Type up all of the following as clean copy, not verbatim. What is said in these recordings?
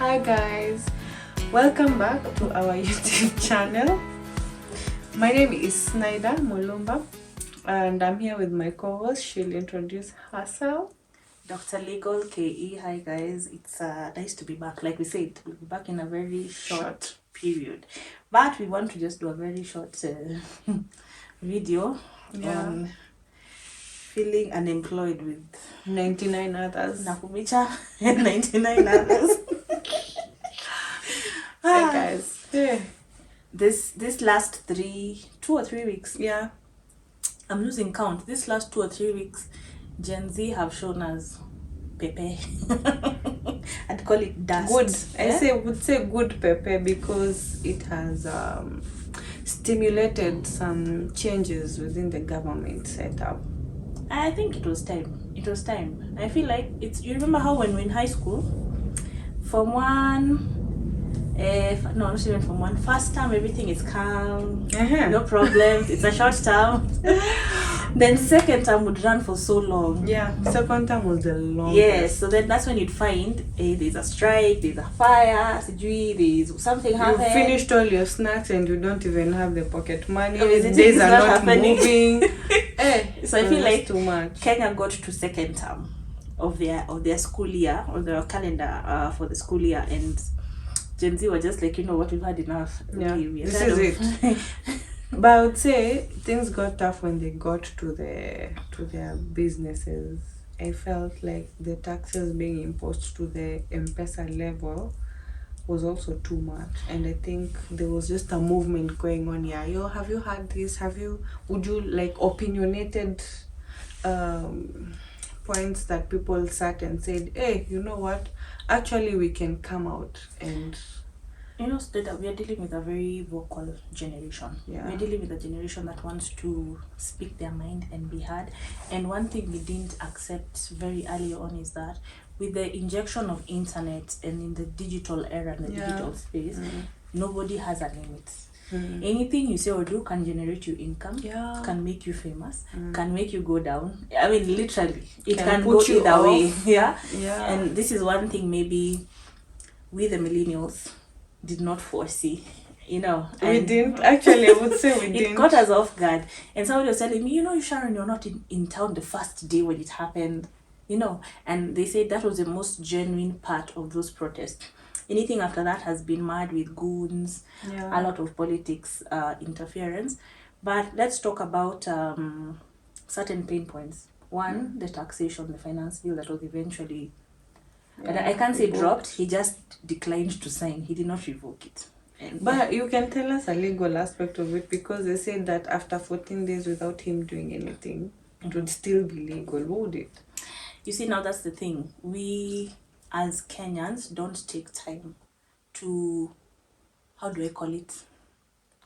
Hi guys, welcome back to our YouTube channel. My name is Snyder Mulumba and I'm here with my co-host. She'll introduce herself. Dr. Legal KE. Hi guys, it's nice to be back. Like we said, we'll be back in a very short period, but we want to just do a very short video on feeling unemployed with 99 others. Nakumicha and 99 others. Hey guys. Hey. This last 2 or 3 weeks, Yeah. I'm losing count. This last 2 or 3 weeks, Gen Z have shown us pepe. I'd call it dust. Good. I would say good pepe because it has stimulated some changes within the government setup. I think it was time. I feel like you remember how when we were in high school, Form 1, not even Form 1, first term, everything is calm, no problems, it's a short term. Then second term would run for so long. Yeah, second term was the longest. Yes, so then that's when you'd find there's a strike, there's a fire, there's something happening. You finished all your snacks and you don't even have the pocket money. Days are not moving. So I feel like too much. Kenya got to second term of their school year, or their calendar for the school year, and Gen Z were just like, you know what, we've had enough. Yeah, this is it. But I would say things got tough when they got to their businesses. I felt like the taxes being imposed to the M-Pesa level was also too much, and I think there was just a movement going on here. Have you had this? Would you like opinionated points that people sat and said, hey, you know what, actually we can come out and that we are dealing with a very vocal generation. Yeah. We're dealing with a generation that wants to speak their mind and be heard. And one thing we didn't accept very early on is that with the injection of internet and in the digital era and the digital space, nobody has a limit. Anything you say or do can generate you income, can make you famous, can make you go down. I mean, literally, it can go either way. Yeah. And this is one thing maybe we the millennials did not foresee, we didn't. Actually, I would say we didn't. It caught us off guard. And somebody was telling me, Sharon, you're not in town the first day when it happened, and they said that was the most genuine part of those protests. Anything after that has been mad with goons, a lot of politics interference. But let's talk about certain pain points. One, the taxation, the finance bill that was eventually, I can't say dropped, he just declined to sign. He did not revoke it. But you can tell us a legal aspect of it, because they said that after 14 days without him doing anything, it would still be legal. Would it? You see, now that's the thing. We as Kenyans don't take time to, how do I call it?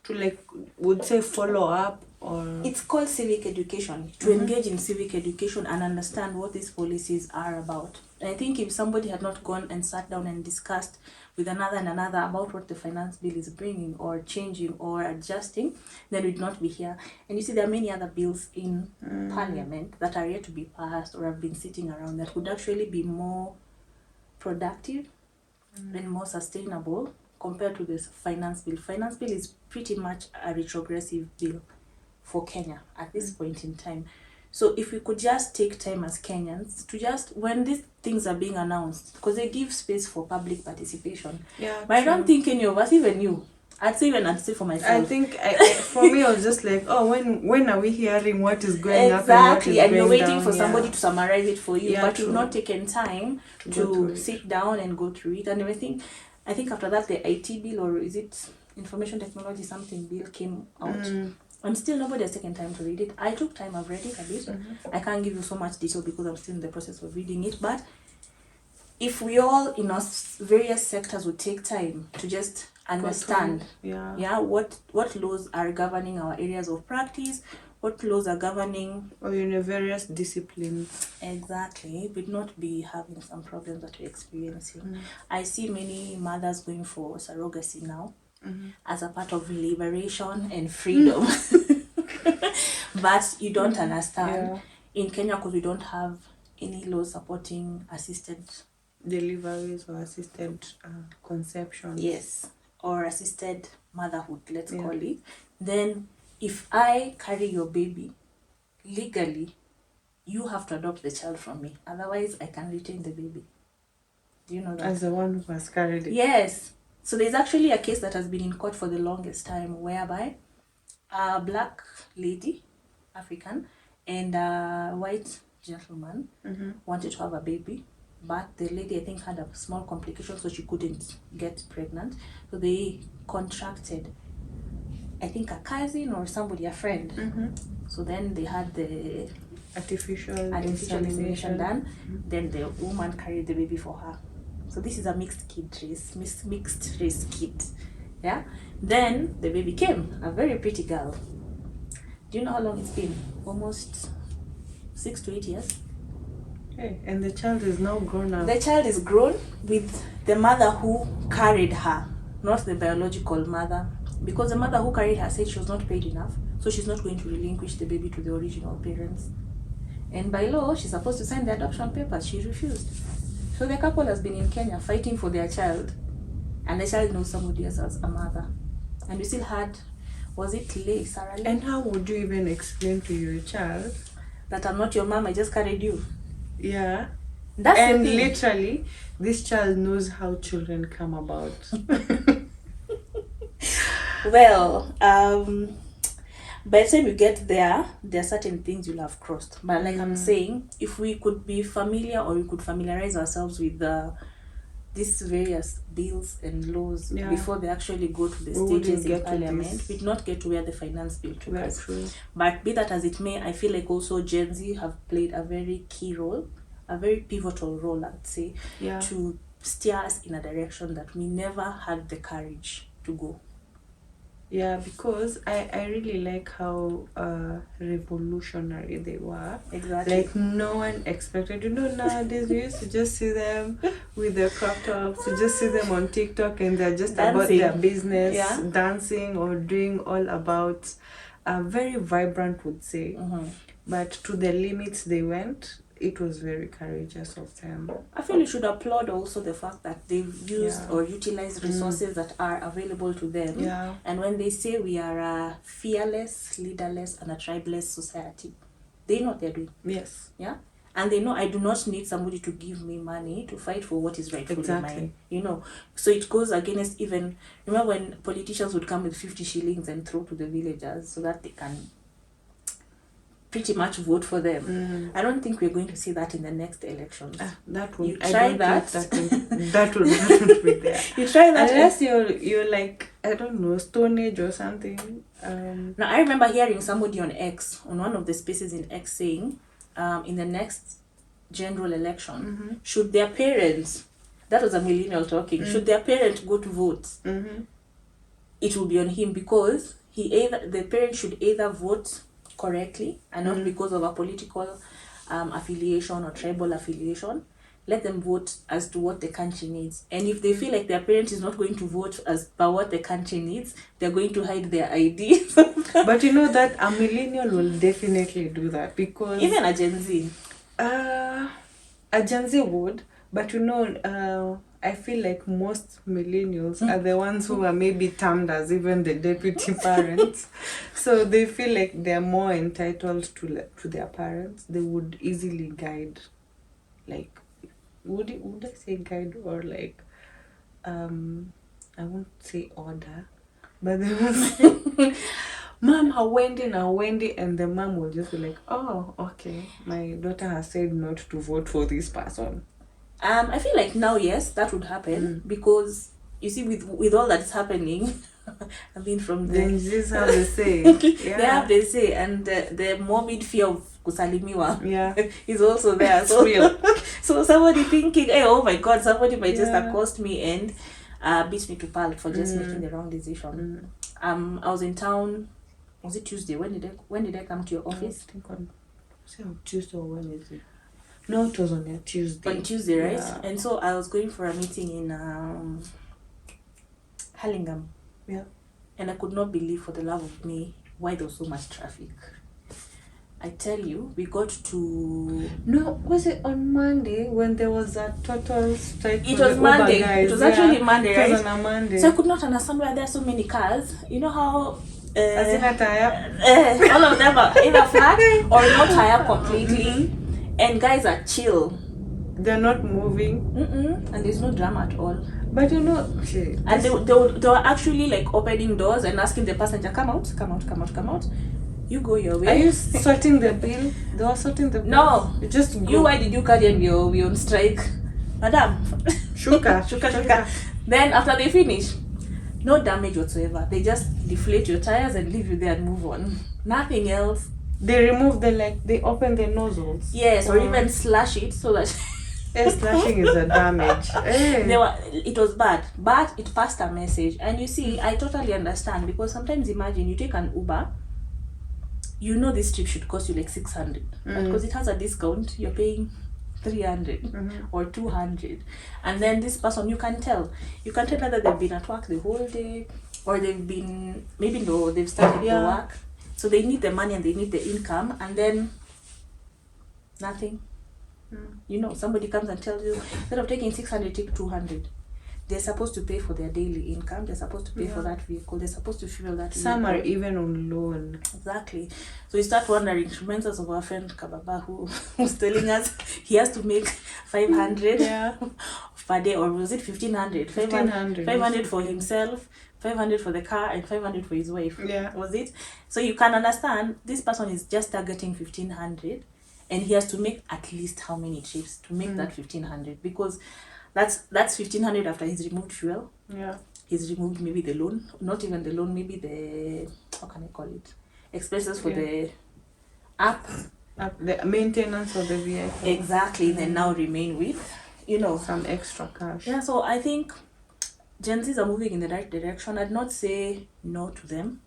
To would say follow up, or it's called civic education, to engage in civic education and understand what these policies are about. And I think if somebody had not gone and sat down and discussed with another about what the finance bill is bringing or changing or adjusting, then we'd not be here. And you see, there are many other bills in parliament that are yet to be passed or have been sitting around that would actually be more productive and more sustainable compared to this finance bill. Finance bill is pretty much a retrogressive bill for Kenya at this point in time. So if we could just take time as Kenyans to just, when these things are being announced, because they give space for public participation. Yeah. But I don't think any of us, even you, I'd say for myself. I think for me, I was just like, oh, when are we hearing what is going up? Exactly, and you're waiting down? for somebody to summarize it for you, Yeah, but you've not taken time to sit down and go through it and everything. I think after that, the IT bill, or is it information technology something bill, came out. And still nobody has taken time to read it. I took time, I've read it a bit. I can't give you so much detail because I'm still in the process of reading it. But if we all in our various sectors would take time to just understand what laws are governing our areas of practice, what laws are governing or in various disciplines. Exactly, we'd not be having some problems that we're experiencing. I see many mothers going for surrogacy now. As a part of liberation and freedom. But you don't understand in Kenya, because we don't have any laws supporting assisted deliveries or assisted conception. Yes, or assisted motherhood, let's Yeah. call it. Then if I carry your baby, legally, you have to adopt the child from me. Otherwise, I can retain the baby. Do you know that? As the one who has carried it. Yes. So there's actually a case that has been in court for the longest time whereby a black lady, African, and a white gentleman wanted to have a baby, but the lady, I think, had a small complication, so she couldn't get pregnant. So they contracted, I think, a cousin or somebody, a friend. So then they had the Artificial insemination insemination. done. Then the woman carried the baby for her. So this is a mixed race kid. Yeah. Then the baby came, a very pretty girl. Do you know how long it's been? Almost 6 to 8 years. Hey, and the child is now grown up. The child is grown with the mother who carried her, not the biological mother, because the mother who carried her said she was not paid enough, so she's not going to relinquish the baby to the original parents. And by law, she's supposed to sign the adoption papers. She refused. So the couple has been in Kenya fighting for their child, and the child knows somebody else as a mother. And we still had, was it Sarah Lee? And how would you even explain to your child that I'm not your mom, I just carried you? Yeah. That's and the thing. Literally, this child knows how children come about. Well, by the time you get there are certain things you'll have crossed. But like I'm saying, if we could be familiar, or we could familiarize ourselves with these various bills and laws before they actually go to the stages in parliament, we'd not get to where the finance bill took us. But be that as it may, I feel like also Gen Z have played a very key role, a very pivotal role, I'd say, to steer us in a direction that we never had the courage to go. Yeah, because I really like how revolutionary they were. Exactly. Like, no one expected. You know, nowadays we used to just see them with their crop tops. You just see them on TikTok and they're just dancing about their business, dancing or doing all about very vibrant, would say. But to the limits they went, it was very courageous of them. I feel you should applaud also the fact that they've used or utilized resources that are available to them. Yeah. And when they say we are a fearless, leaderless, and a tribeless society, they know what they're doing. Yes. Yeah. And they know I do not need somebody to give me money to fight for what is rightfully mine. You know, so it goes against even, remember when politicians would come with 50 shillings and throw to the villagers so that they can pretty much vote for them. I don't think we're going to see that in the next elections. That would, you try that. That would be there. You try that unless you're like, I don't know, Stone Age or something. Now I remember hearing somebody on X, on one of the spaces in X, saying, in the next general election, should their parents, that was a millennial talking, should their parents go to vote, it will be on him, because the parent should either vote correctly and not because of a political affiliation or tribal affiliation. Let them vote as to what the country needs. And if they feel like their parent is not going to vote as per what the country needs, they're going to hide their IDs. But you know that a millennial will definitely do that, because even a Gen Z. A Gen Z would, but you know, I feel like most millennials are the ones who are maybe termed as even the deputy parents. So they feel like they're more entitled to their parents. They would easily guide, like, would I say guide, or like, I won't say order, but they will say, Mom, Wendy, and the mom will just be like, oh, okay, my daughter has said not to vote for this person. I feel like now, yes, that would happen, because you see, with all that's happening, I mean, from the Then this have the say. They have the say, and the morbid fear of kusalimiwa is also there. So real. So somebody thinking, hey, oh my God, somebody might just accost me and beat me to pulp for just making the wrong decision. I was in town. Was it Tuesday? When did I come to your office? I think on Tuesday or Wednesday. No, it was on a Tuesday. On Tuesday, right? Yeah. And so I was going for a meeting in Hurlingham. Yeah. And I could not believe, for the love of me, why there was so much traffic. I tell you, we got to... No, was it on Monday when there was a total strike? It for was the Monday. Uber guys? It was actually Monday, right? It was on a Monday. So I could not understand why there are so many cars. You know how Azina tire. all of them are either flat or not tire completely, and guys are chill. They're not moving. And there's no drama at all. But you know, okay, And they were actually like opening doors and asking the passenger, come out, come out, come out, come out. You go your way. Are you sorting the bill? They were sorting the bill. No. You just go. You, why did you carry on we on strike? Madam. Shuka. Then after they finish, no damage whatsoever. They just deflate your tires and leave you there and move on. Nothing else. They remove they open the nozzles. Yes, or even slash it so that... Slashing is a damage. It was bad, but it passed a message. And you see, I totally understand, because sometimes imagine you take an Uber, you know this trip should cost you like 600, but because it has a discount, you're paying 300 or 200. And then this person, you can tell whether they've been at work the whole day, or they've been, maybe no, they've started the work, so they need the money and they need the income, and then nothing. You know, somebody comes and tells you, instead of taking 600, take 200. They're supposed to pay for their daily income. They're supposed to pay for that vehicle. They're supposed to fuel that vehicle. Some are even on loan. Exactly. So you start wondering, reminds us of our friend Kababa, who was telling us he has to make 500 per day, or was it 1500? 500 for himself, 500 for the car, and 500 for his wife. Yeah. Was it? So you can understand, this person is just targeting 1500. And he has to make at least how many trips to make that 1500, because that's 1500 after he's removed fuel. Yeah. He's removed maybe the loan, not even the loan, maybe the, how can I call it? Expenses for the app. The maintenance of the vehicle. Exactly. Then now remain with, you know, some extra cash. Yeah, so I think Gen Zs are moving in the right direction. I'd not say no to them.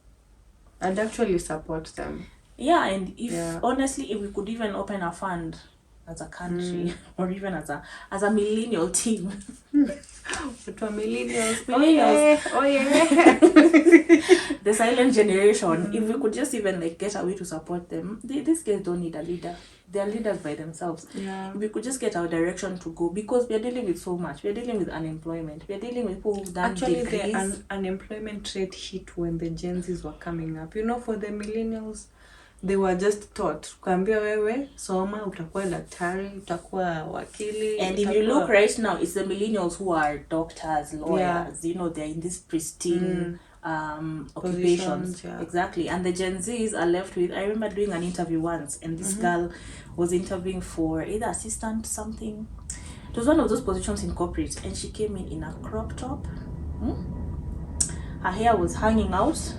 I'd actually support them. Yeah, and if honestly, if we could even open a fund as a country, or even as a millennial team. But for millennials, oh yeah. The silent generation. If we could just even like get a way to support them, these guys don't need a leader. They are leaders by themselves. Yeah. If we could just get our direction to go, because we are dealing with so much. We are dealing with unemployment. We are dealing with people who've done degrees. The unemployment rate hit when the Gen Zs were coming up. You know, for the millennials, they were just taught, kuambia wewe soma, utakuwa daktari, utakuwa wakili. And if you look right now, it's the millennials who are doctors, lawyers. You know, they're in this pristine occupations. Yeah. Exactly. And the Gen Zs are left with, I remember doing an interview once, and this girl was interviewing for either assistant something. It was one of those positions in corporate, and she came in a crop top. Her hair was hanging out.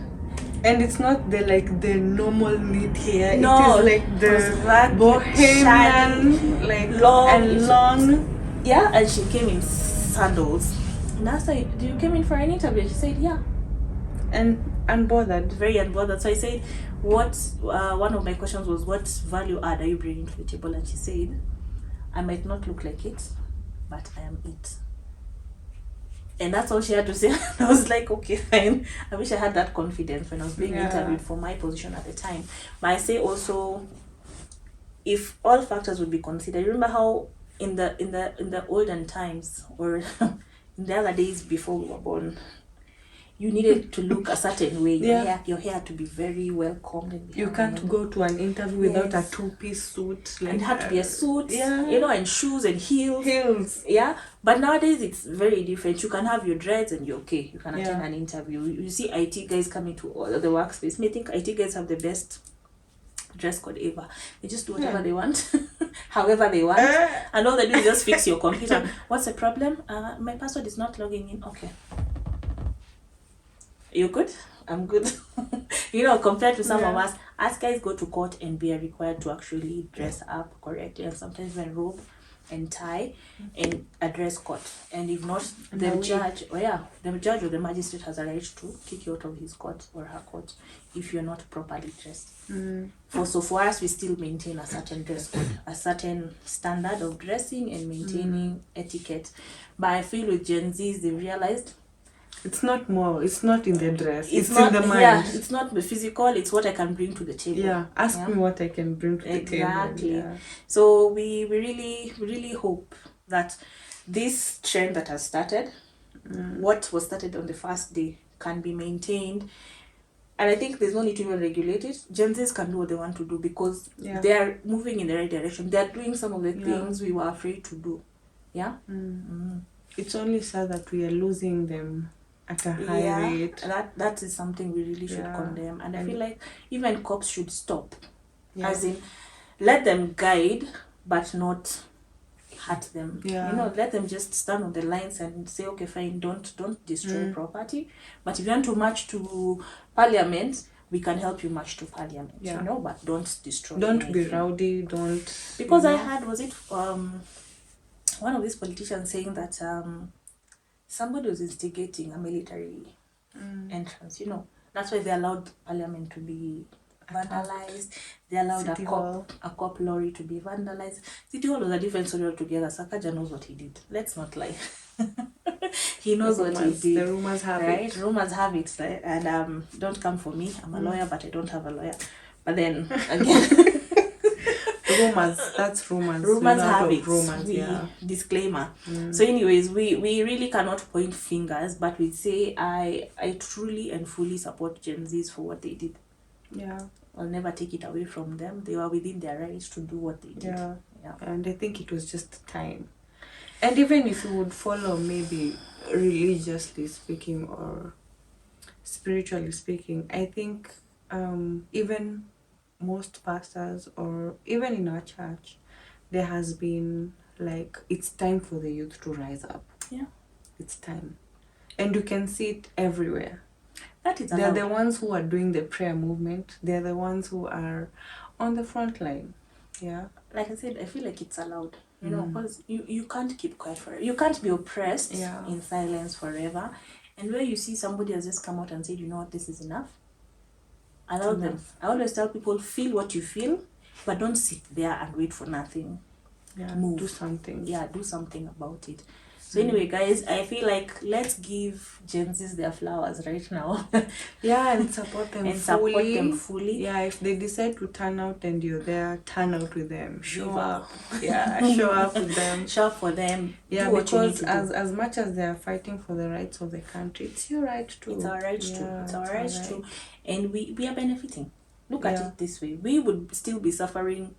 And it's not the normal neat hair. No, it is like the bohemian, like long. Yeah, and she came in sandals. And I said, "Do you came in for an interview?" She said, "Yeah." And unbothered. Very unbothered. So I said, "What?" One of my questions was, "What value add are you bringing to the table?" And she said, "I might not look like it, but I am it." And that's all she had to say. I was like, okay, fine. I wish I had that confidence when I was being interviewed for my position at the time. But I say also, if all factors would be considered, remember how in the olden times, or in the other days before we were born, you needed to look a certain way. Your hair had to be very well combed. And you can't go to an interview without a two-piece suit. Like, it had to be a suit, you know, and shoes and heels. Yeah. But nowadays it's very different. You can have your dreads and you're okay. You can attend an interview. You see IT guys coming to the workspace. I think IT guys have the best dress code ever. They just do whatever they want, however they want, and all they do is just fix your computer. What's the problem? My password is not logging in. Okay. You good? I'm good. You know, compared to some of us guys go to court and we are required to actually dress up correctly, and sometimes wear robe and tie and a dress code. And if not, the judge or the magistrate has a right to kick you out of his court or her court if you're not properly dressed. For us, we still maintain a certain dress code, a certain standard of dressing and maintaining etiquette. But I feel with Gen Zs, they realized It's not more. It's not in the dress. It's not, in the mind. yeah, it's not the physical, it's what I can bring to the table. Yeah. Ask me what I can bring to the table. Exactly. Yeah. So we really hope that this trend that has started, what was started on the first day, can be maintained. And I think there's no need to even regulate it. Gen Zs can do what they want to do because they are moving in the right direction. They are doing some of the things we were afraid to do. Yeah. It's only sad that we are losing them at a high rate. That is something we really should condemn. And I feel like even cops should stop. As in, let them guide, but not hurt them. You know, let them just stand on the lines and say, okay, fine, don't destroy property. But if you want to march to parliament, we can help you march to parliament. You know, but don't destroy. Don't anything. be rowdy. Don't. Because I heard, was it one of these politicians saying that somebody was instigating a military entrance. You know, that's why they allowed parliament to be vandalized. They allowed a cop lorry to be vandalized. City Hall was a different story altogether. Sakaja knows what he did. Let's not lie. He knows what he did. The rumors have it. Rumors have it. Right? And don't come for me. I'm a lawyer, but I don't have a lawyer. But then again, rumors. That's rumors. Rumors have it. Rumors, Disclaimer. So, anyways, we really cannot point fingers, but we say I truly and fully support Gen Zs for what they did. Yeah. I'll never take it away from them. They were within their rights to do what they did. Yeah. And I think it was just time. And even if you would follow, maybe religiously speaking or spiritually speaking, I think even most pastors or even in our church, there has been like, it's time for the youth to rise up. Yeah. It's time. And you can see it everywhere. They're the ones who are doing the prayer movement. They're the ones who are on the front line. Yeah. Like I said, I feel like it's allowed. You know, because you can't keep quiet forever. You can't be oppressed in silence forever. And where you see somebody has just come out and said, you know what, this is enough. Allow them. I always tell people, feel what you feel, but don't sit there and wait for nothing. Yeah. Move. Do something. Yeah, do something about it. So anyway, guys, I feel like let's give Gen Zs their flowers right now. And support them fully. Yeah, if they decide to turn out and you're there, turn out with them. Show up. Yeah, show up with them. Show up for them. Yeah, because as much as they are fighting for the rights of the country, it's your right too. It's our right too. It's our right too. And we are benefiting. Look at it this way. We would still be suffering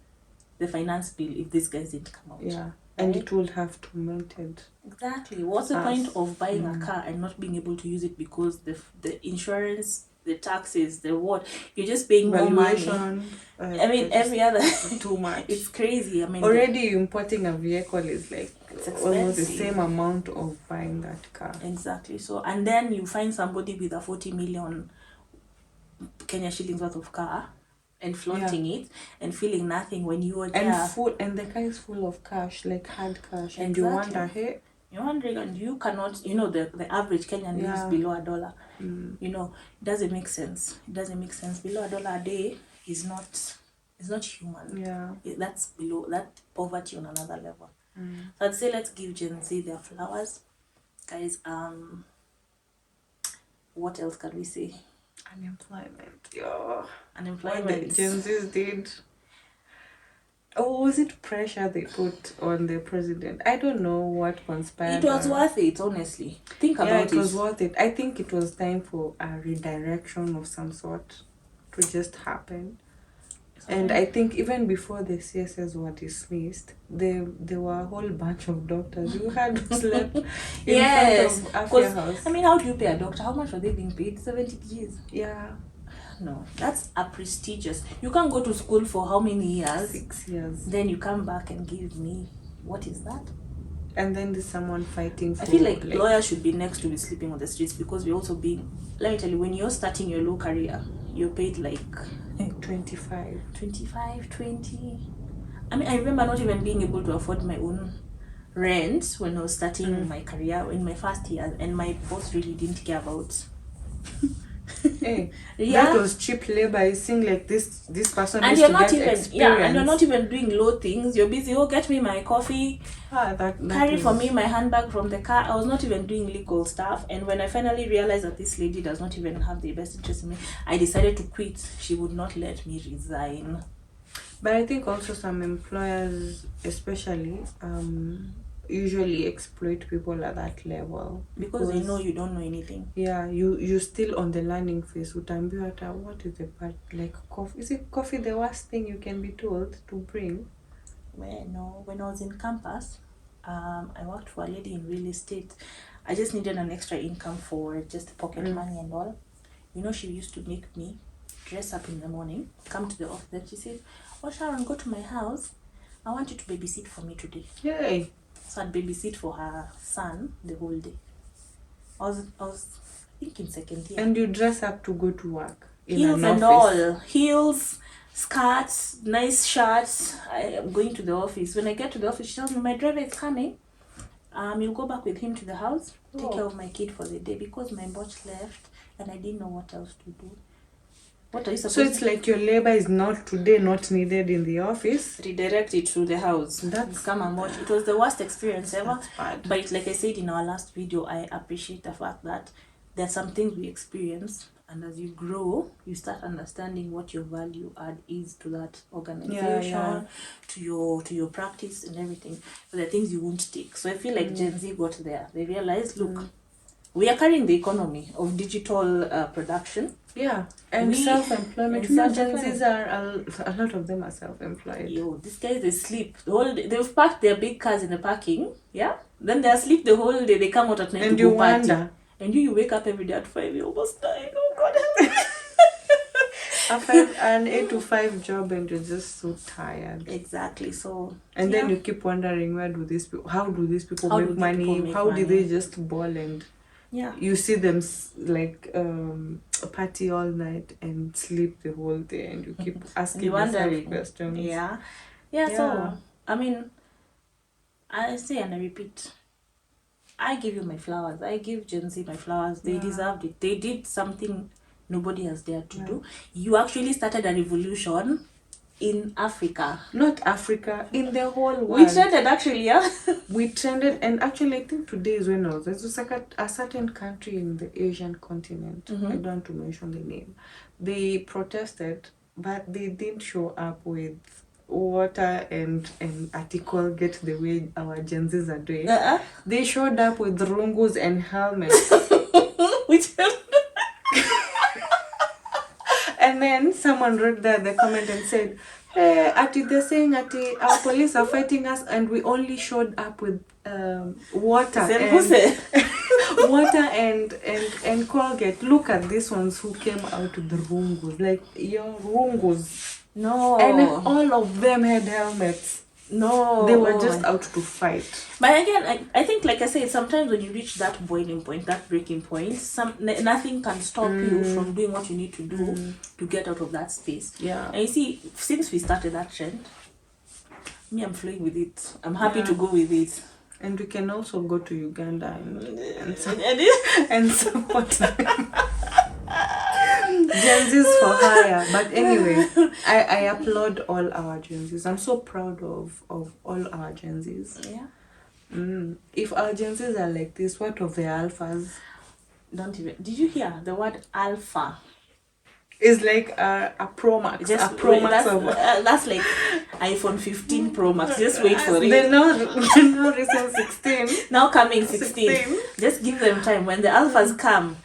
the finance bill if these guys didn't come out. Yeah. And it would have to melted. Exactly. What's the point of buying a car and not being able to use it because the insurance, the taxes, the what? You're just paying more money. I mean, every other too much. It's crazy. I mean, already importing a vehicle is like almost the same amount of buying that car. Exactly. So, and then you find somebody with a 40 million Kenya shillings worth of car and flaunting it and feeling nothing when you are there. And the car is full of cash, like hard cash. And you wonder, hey, you're wondering, and you cannot, you know, the average Kenyan lives below $1. You know, it doesn't make sense. It doesn't make sense. Below $1 a day is not human. Yeah. That's below, that poverty on another level. So I'd say let's give Gen Z their flowers. Guys, what else can we say? Unemployment. Unemployment. What the Gen Zs did. Or was it pressure they put on the president? I don't know what conspired. It was worth it, honestly. Think about it. It was worth it. I think it was time for a redirection of some sort to just happen. And I think even before the CSS were dismissed, there were a whole bunch of doctors who had slept in front of Afia House. I mean, how do you pay a doctor? How much were they being paid? 70 Gs. Yeah. No, that's a prestigious. You can go to school for how many years? 6 years. Then you come back and give me, what is that? And then there's someone fighting for... I feel like lawyers should be next to be sleeping on the streets because we're also being... Let me tell you, when you're starting your law career, you're paid like... 25, 20. I mean, I remember not even being able to afford my own rent when I was starting my career in my first year, and my boss really didn't care about Hey, Yeah. that was cheap labor. It seemed like this person And needs you're to not get even, experience. yeah, and you're not even doing low things. You're busy, oh, get me my coffee, that carry for was me my handbag from the car. I was not even doing legal stuff. And when I finally realized that this lady does not even have the best interest in me, I decided to quit. She would not let me resign. But I think also some employers, especially, usually exploit people at that level Because they know you don't know anything. Yeah, you still on the learning phase. Utaambiwa hata what is the part like coffee? Is it coffee the worst thing you can be told to bring? Well, no, when I was in campus, I worked for a lady in real estate. I just needed an extra income for just pocket money and all. You know, she used to make me dress up in the morning, come to the office, then she said, "Oh, Sharon, go to my house. I want you to babysit for me today." Yay! So I'd babysit for her son the whole day. I was thinking second year. And you dress up to go to work in Heels an and office. all. Heels, skirts, nice shirts. I am going to the office. When I get to the office, she tells me, "My driver is coming. You'll go back with him to the house, take care of my kid for the day," because my boss left and I didn't know what else to do. What are you supposed So it's like your labor is not today not needed in the office. redirect it to the house? That's come and watch. It was the worst experience ever. That's bad. But like I said in our last video, I appreciate the fact that there are some things we experience, and as you grow, you start understanding what your value add is to that organization, to your practice and everything. But the things you won't take. So I feel like Gen Z got there. They realized, look, we are carrying the economy of digital production. Yeah, and self-employment. Gen Zs are a lot of them are self-employed. Yo, these guys, they sleep the whole day. They've parked their big cars in the parking, yeah. Then they are asleep the whole day. They come out at night And to you go party. wonder. And you wake up every day at 5. You're almost dying. Oh God. An 8 to 5 job, and you're just so tired. Exactly. So. And then you keep wondering, how do these people make money? How do they just ball and you see them like party all night and sleep the whole day, and you keep asking yourself questions. Yeah. So I mean, I say and I repeat, I give you my flowers. I give Gen Z my flowers. They deserved it. They did something nobody has dared to do. You actually started a revolution in Africa. Not Africa, in the whole world. We trended actually, yeah. We trended, and actually I think today is when there's a certain country in the Asian continent, I don't want to mention the name. They protested, but they didn't show up with water and article get the way our Gen Zs are doing. They showed up with rungus and helmets. Which And then someone wrote the comment and said, "Hey, they're saying our police are fighting us, and we only showed up with water and Colgate. Look at these ones who came out with the rungus, like your rungus." No. And all of them had helmets. No. They were just out to fight. But again, I think, like I said, sometimes when you reach that boiling point, that breaking point, nothing can stop you from doing what you need to do to get out of that space. Yeah. And you see, since we started that trend, me, I'm flowing with it. I'm happy to go with it. And we can also go to Uganda and support them. Gen Zs for hire. But anyway, I applaud all our Gen Zs. I'm so proud of all our Gen Zs. Yeah. If our Gen Zs are like this, what of the alphas? Did you hear the word alpha? It's like a Pro Max. Just a Pro Max that's like iPhone 15 Pro Max. Just wait for it. They're now recent 16. Now coming 16. Just give them time. When the alphas come,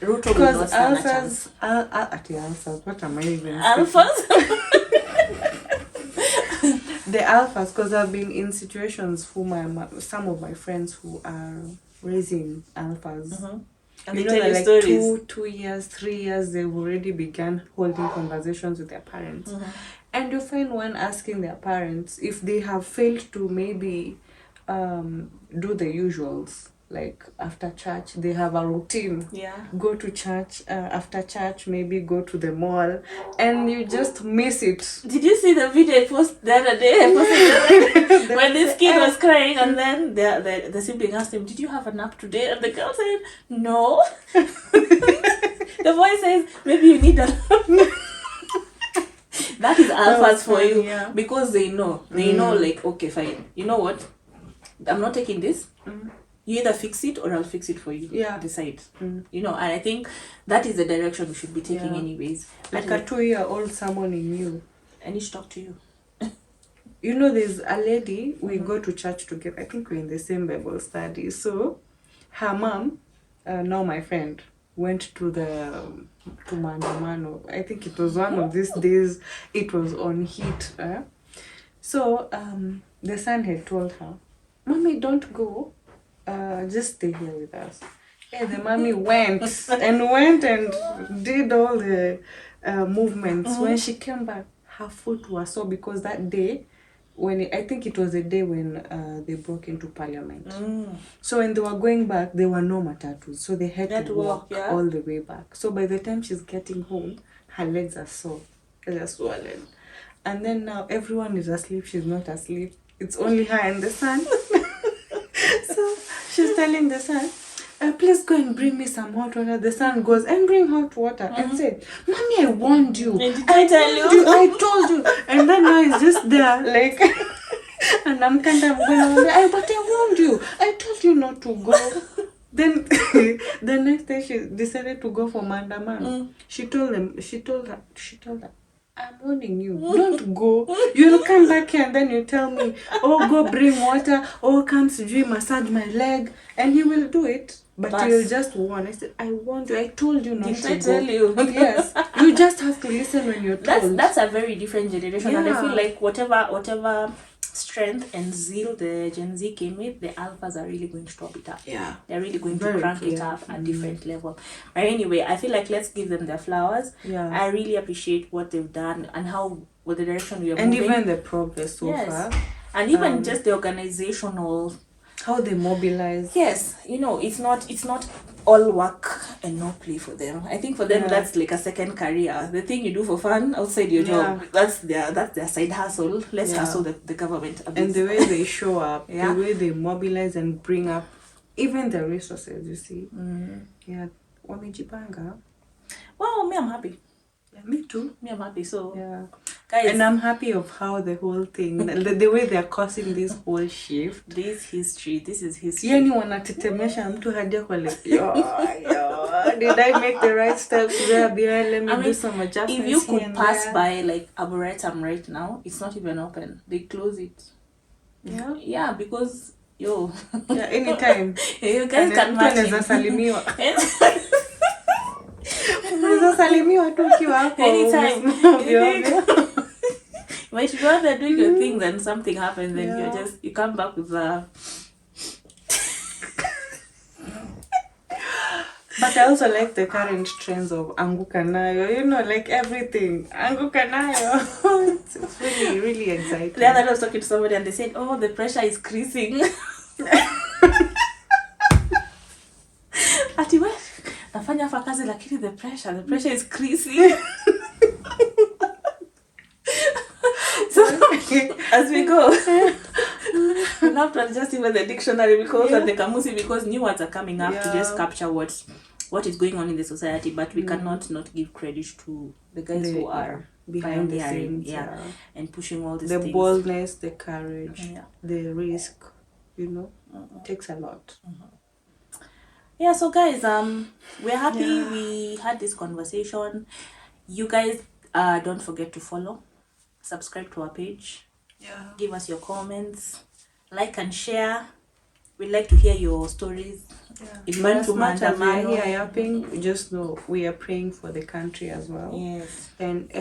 Ruto will not stand a chance. Alphas, what am I even saying? Alphas? The alphas, because I've been in situations some of my friends who are raising alphas. And they tell you stories. 2 years, 3 years, they've already begun holding conversations with their parents. And you find one asking their parents if they have failed to maybe do the usuals. Like after church, they have a routine. Yeah. Go to church, after church, maybe go to the mall, and you just miss it. Did you see the video I posted the other day? When this kid was crying, and then the sibling asked him, "Did you have a nap today?" And the girl said, "No." The voice says, maybe you need a... That is alphas for fun, you. yeah. Because they know. They know, like, okay, fine. You know what? I'm not taking this. You either fix it or I'll fix it for you. Yeah. Decide. You know, and I think that is the direction we should be taking anyways. Like a 2-year-old summoning you. I need to talk to you. You know, there's a lady, we go to church together. I think we're in the same Bible study. So, her mom, now my friend, went to Mandamano. I think it was one of these days, it was on heat. So, the son had told her, Mommy, don't go. Just stay here with us. Yeah, the mommy went and did all the movements. When she came back, her foot was sore because that day, I think it was the day when they broke into parliament. So when they were going back, there were no matatus, so they had to walk all the way back. So by the time she's getting home, her legs are sore, they're swollen, and then now everyone is asleep. She's not asleep. It's only her and the son. So she's telling the son, please go and bring me some hot water. The son goes and bring hot water and said, Mommy, I warned you. Did I tell you? I told you. And then now he's just there, like, and I'm going but I warned you. I told you not to go. Then the next day she decided to go for Mandaman. She told her, I'm warning you, don't go. You'll come back here and then you tell me, oh, go bring water, oh, come to massage my leg, and he will do it. But you'll just warn. I said, I warned you, I told you not to go. Did I tell you? Yes. You just have to listen when you're told. That's a very different generation, and I feel like whatever strength and zeal the Gen Z came with, the alphas are really going to top it up. Yeah. They're really going to crank it up at different level. But anyway, I feel like let's give them their flowers. Yeah. I really appreciate what they've done and what the direction we are moving. And even the progress so far. And even just the organizational, how they mobilize. Yes, you know, it's not all work and no play for them. I think for them that's like a second career. The thing you do for fun outside your job, that's their side hustle. Let's hustle the government a bit. And the way they show up, the way they mobilize and bring up even the resources, you see. Yeah, wamejipanga. Well, me, I'm happy. Yeah, me too. Me, I'm happy. So guys, and I'm happy of how the whole thing, the way they're causing this whole shift. This is history. Yani wanatetemesha mtu hadi kwa like, yo, did I make the right steps there behind? Let me do some adjustments. If you could pass by like Arboretum right now, it's not even open. They close it. Yeah. Yeah, because anytime. You guys can unaweza salimiwa. Unaweza salimiwa tu ukiwa hapo. Anytime. But if you're there doing your things and something happens, then you come back with a... But I also like the current trends of anguka nayo, you know, like everything. Anguka nayo. It's really, really exciting. The other day I was talking to somebody and they said, oh, the pressure is increasing. Ati we, nafanya hapa kazi lakini the pressure is increasing. So, as we go, we have to adjust even the dictionary because and the kamusi, because new words are coming up to just capture what is going on in the society, but we cannot not give credit to the guys who are behind the scenes, and pushing all these the things. Boldness, the courage, the risk, you know, takes a lot. Yeah, so guys, we're happy we had this conversation. You guys don't forget to follow, subscribe to our page, give us your comments, like and share. We'd like to hear your stories. If you went to Mandamano, we are here helping, just know we are praying for the country as well. Yes. And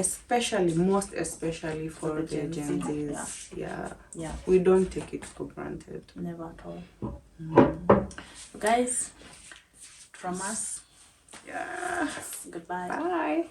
most especially for the Gen Zs. Yeah. We don't take it for granted. Never at all. Guys, from us. Yeah. Goodbye. Bye.